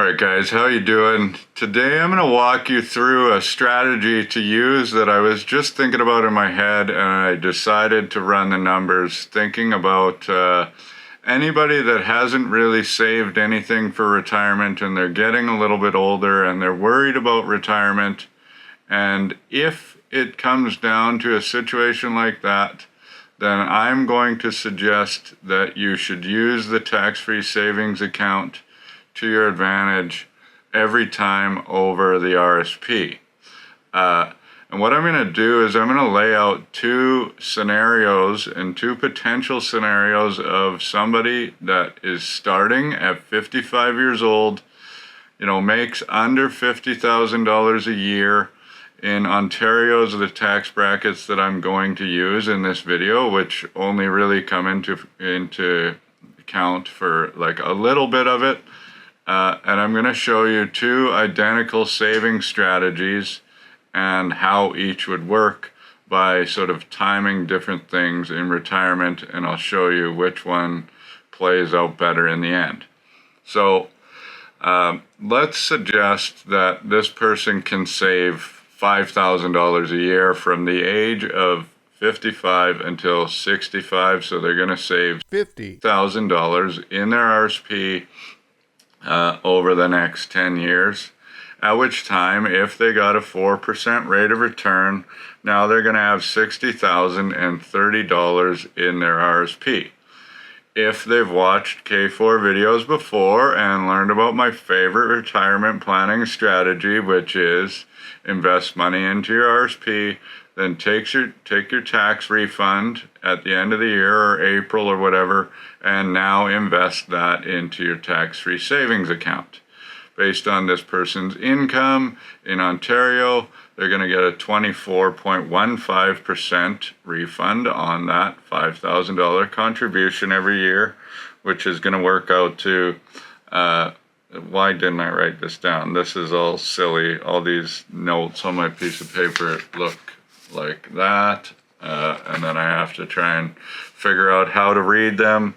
Alright guys, how you doing? Today I'm going to walk you through a strategy to use that I was just thinking about in my head, and I decided to run the numbers thinking about anybody that hasn't really saved anything for retirement and they're getting a little bit older and they're worried about retirement. And if it comes down to a situation like that, then I'm going to suggest that you should use the tax-free savings account to your advantage every time over the RRSP. And what I'm going to do is I'm going to lay out two scenarios and two potential scenarios of somebody that is starting at 55 years old, makes under $50,000 a year. In Ontario's the tax brackets that I'm going to use in this video, which only really come into account for like a little bit of it. And I'm going to show you two identical saving strategies and how each would work by sort of timing different things in retirement, and I'll show you which one plays out better in the end. So let's suggest that this person can save $5,000 a year from the age of 55 until 65, so they're going to save $50,000 in their RRSP over the next 10 years, at which time, if they got a 4% rate of return, now they're going to have $60,030 in their RRSP. If they've watched K4 videos before and learned about my favorite retirement planning strategy, which is invest money into your RRSP, then take your tax refund at the end of the year or April or whatever, and now invest that into your tax-free savings account. Based on this person's income in Ontario, they're going to get a 24.15% refund on that $5,000 contribution every year, which is going to work out to, why didn't I write this down? This is all silly. All these notes on my piece of paper look like that, and then I have to try and figure out how to read them.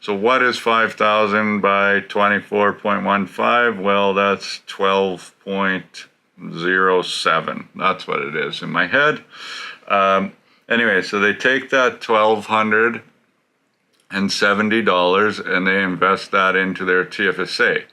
So what is 5,000 by 24.15? Well, that's 12.07. That's what it is in my head. Anyway, so they take that $1,270 and they invest that into their TFSA.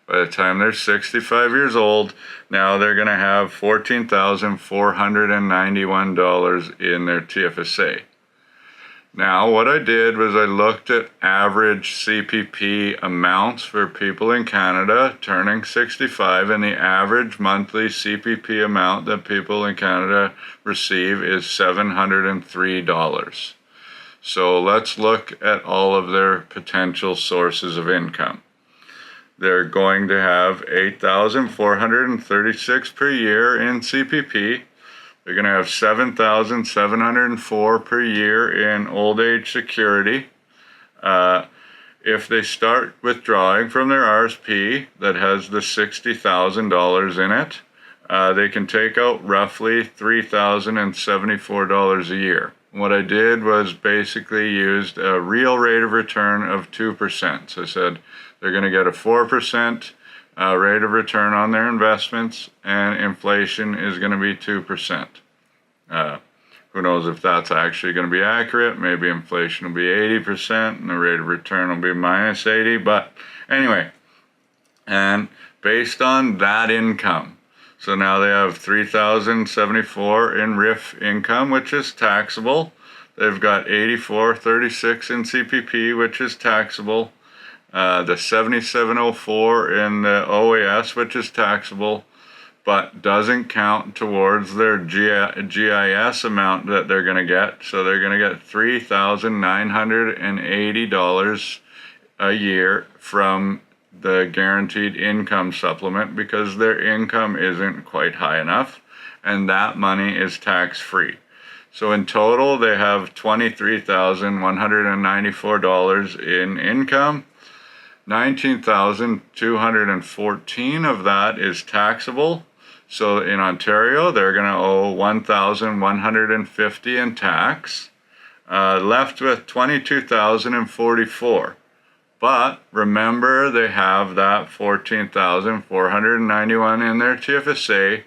By the time they're 65 years old, now they're going to have $14,491 in their TFSA. Now, what I did was I looked at average CPP amounts for people in Canada turning 65, and the average monthly CPP amount that people in Canada receive is $703. So let's look at all of their potential sources of income. They're going to have $8,436 per year in CPP. They're going to have $7,704 per year in old age security. If they start withdrawing from their RRSP that has the $60,000 in it, they can take out roughly $3,074 a year. What I did was basically used a real rate of return of 2%. So I said they're going to get a 4% rate of return on their investments, and inflation is going to be 2%. Who knows if that's actually going to be accurate? Maybe inflation will be 80% and the rate of return will be minus 80. But anyway, and based on that income, so now they have $3,074 in RIF income, which is taxable. They've got $84.36 in CPP, which is taxable. The $77.04 in the OAS, which is taxable, but doesn't count towards their GIS amount that they're going to get. So they're going to get $3,980 a year from the guaranteed income supplement because their income isn't quite high enough, and that money is tax-free. So in total, they have $23,194 in income. $19,214 of that is taxable. So in Ontario, they're going to owe $1,150 in tax, left with $22,044. But remember, they have that 14,491 in their TFSA.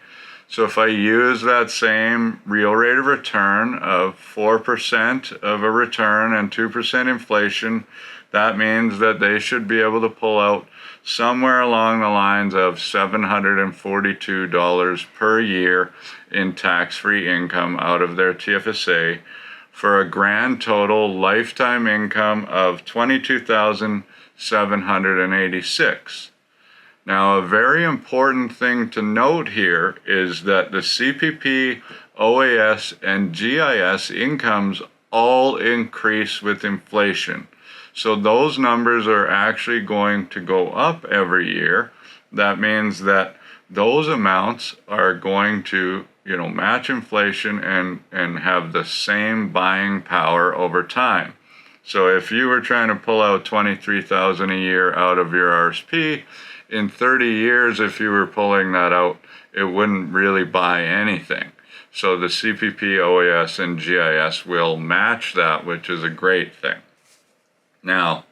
So if I use that same real rate of return of 4% of a return and 2% inflation, that means that they should be able to pull out somewhere along the lines of $742 per year in tax-free income out of their TFSA, for a grand total lifetime income of $22,786. Now, a very important thing to note here is that the CPP, OAS, and GIS incomes all increase with inflation. So those numbers are actually going to go up every year. That means that those amounts are going to, match inflation and have the same buying power over time. So if you were trying to pull out $23,000 a year out of your RRSP, in 30 years, if you were pulling that out, it wouldn't really buy anything. So the CPP, OAS, and GIS will match that, which is a great thing. Now,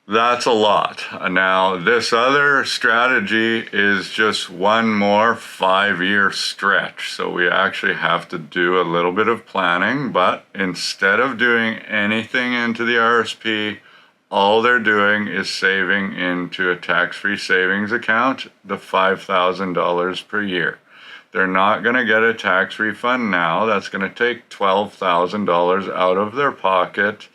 that's a lot. Now, this other strategy is just one more 5-year stretch. So we actually have to do a little bit of planning, but instead of doing anything into the RRSP, all they're doing is saving into a tax-free savings account, the $5,000 per year. They're not going to get a tax refund now. That's going to take $12,000 out of their pocket,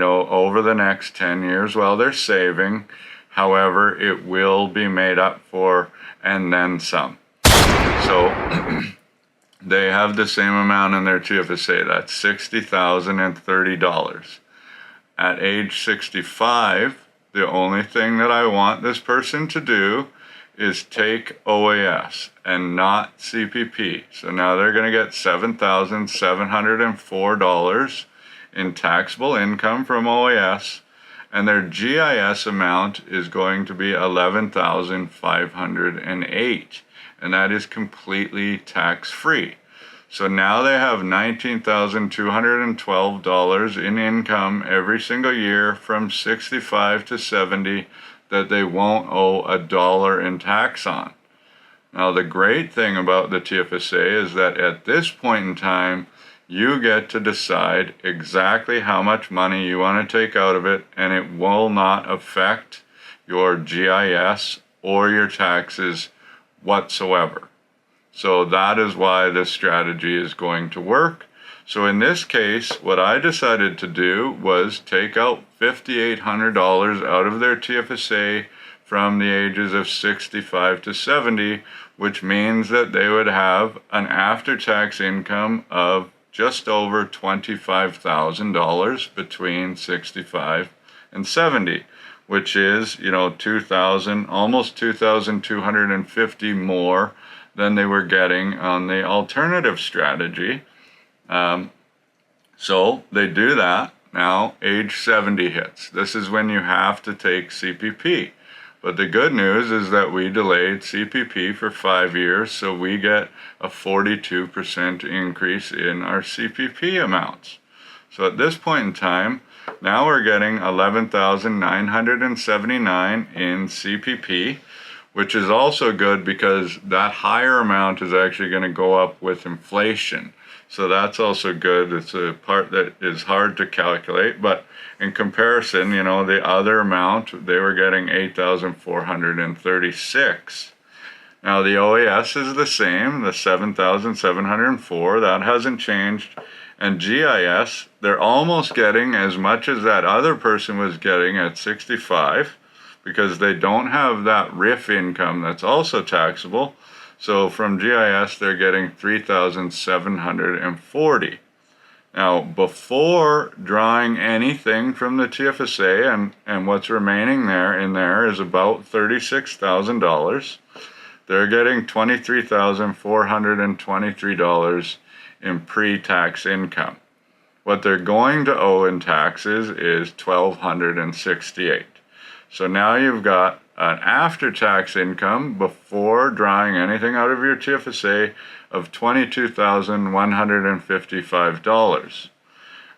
over the next 10 years while they're saving. However, it will be made up for and then some. So they have the same amount in their TFSA. That's $60,030. At age 65, the only thing that I want this person to do is take OAS and not CPP. So now they're going to get $7,704 in taxable income from OAS, and their GIS amount is going to be $11,508, and that is completely tax-free. So now they have $19,212 in income every single year from 65 to 70 that they won't owe $1 in tax on. Now, the great thing about the TFSA is that at this point in time, you get to decide exactly how much money you want to take out of it, and it will not affect your GIS or your taxes whatsoever. So that is why this strategy is going to work. So in this case, what I decided to do was take out $5,800 out of their TFSA from the ages of 65 to 70, which means that they would have an after-tax income of just over $25,000 between 65 and 70, which is, almost 2,250 more than they were getting on the alternative strategy. So they do that. Now age 70 hits. This is when you have to take CPP. But the good news is that we delayed CPP for 5 years, so we get a 42% increase in our CPP amounts. So at this point in time, now we're getting $11,979 in CPP, which is also good because that higher amount is actually going to go up with inflation. So that's also good. It's a part that is hard to calculate, but in comparison, the other amount, they were getting $8,436. Now the OAS is the same, the $7,704, that hasn't changed. And GIS, they're almost getting as much as that other person was getting at 65, because they don't have that RIF income that's also taxable. So from GIS, they're getting $3,740. Now, before drawing anything from the TFSA, and what's remaining in there is about $36,000, they're getting $23,423 in pre-tax income. What they're going to owe in taxes is $1,268. So now you've got an after-tax income before drawing anything out of your TFSA of $22,155.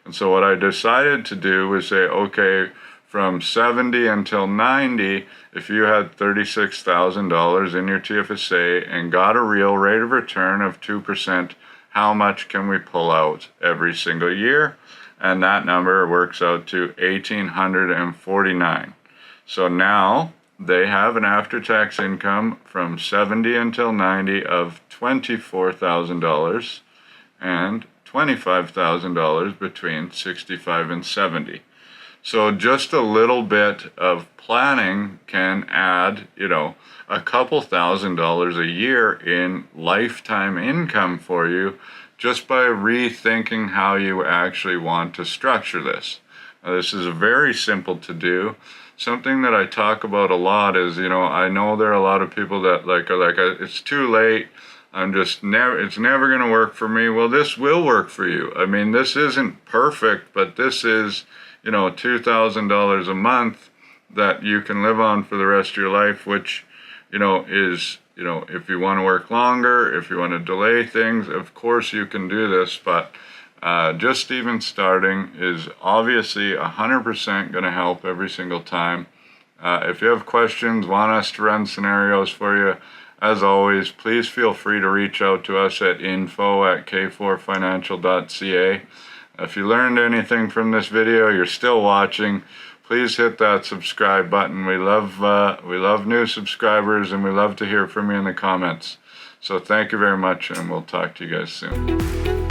And so what I decided to do was say, okay, from 70 until 90, if you had $36,000 in your TFSA and got a real rate of return of 2%, how much can we pull out every single year? And that number works out to $1,849. So now they have an after-tax income from 70 until 90 of $24,000 and $25,000 between 65 and 70. So just a little bit of planning can add, a couple $1,000s a year in lifetime income for you just by rethinking how you actually want to structure this. Now, this is very simple to do. Something that I talk about a lot is, I know there are a lot of people that are like, it's too late. It's never going to work for me. Well, this will work for you. I mean, this isn't perfect, but this is, $2,000 a month that you can live on for the rest of your life, which, is, if you want to work longer, if you want to delay things, of course you can do this, but just even starting is obviously 100% going to help every single time. If you have questions, want us to run scenarios for you, as always, please feel free to reach out to us at info@k4financial.ca. If you learned anything from this video, you're still watching, please hit that subscribe button. We love new subscribers, and we love to hear from you in the comments. So thank you very much, and we'll talk to you guys soon.